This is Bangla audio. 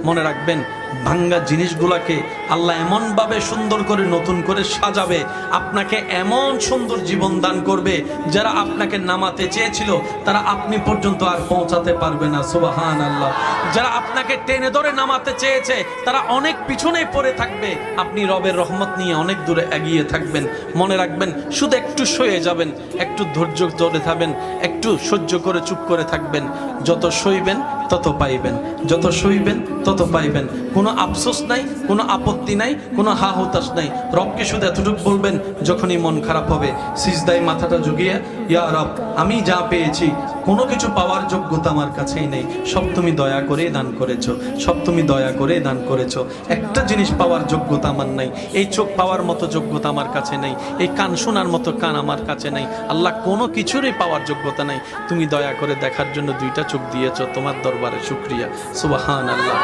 মনে রাখবেন ভাঙ্গা জিনিসগুলোকে আল্লাহ এমনভাবে সুন্দর করে নতুন করে সাজাবে, আপনাকে এমন সুন্দর জীবন দান করবে, যারা আপনাকে নামাতে চেয়েছিল তারা আপনি পর্যন্ত আর পৌঁছাতে পারবে না। সুবহানাল্লাহ। যারা আপনাকে টেনে ধরে নামাতে চেয়েছে তারা অনেক পিছনে পড়ে থাকবে, আপনি রবের রহমত নিয়ে অনেক দূরে এগিয়ে থাকবেন। মনে রাখবেন, শুধু একটু সয়ে যাবেন, একটু ধৈর্য ধরে থাকবেন, একটু সহ্য করে চুপ করে থাকবেন। যত সইবেন তত পাইবেন, যত সইবেন তত পাইবেন। কোনো আফসোস নাই, কোনো আপত্তি নাই, কোনো হা হুতাশ নাই। রবকে শুধু এতটুকু বলবেন যখনই মন খারাপ হবে, সিজদায় মাথাটা ঝুঁকিয়ে, ইয়া রব, আমি যা পেয়েছি কোনো কিছু পাওয়ার যোগ্যতা আমার কাছেই নেই, সব তুমি দয়া করে দান করেছো, সব তুমি দয়া করে দান করেছো। একটা জিনিস পাওয়ার যোগ্যতা আমার নাই, এই চোখ পাওয়ার মতো যোগ্যতা আমার কাছে নেই, এই কান শোনার মতো কান আমার কাছে নেই। আল্লাহ, কোনো কিছুরই পাওয়ার যোগ্যতা নাই, তুমি দয়া করে দেখার জন্য দুইটা চোখ দিয়েছো, তোমার দরবারে শুকরিয়া। সুবহানাল্লাহ।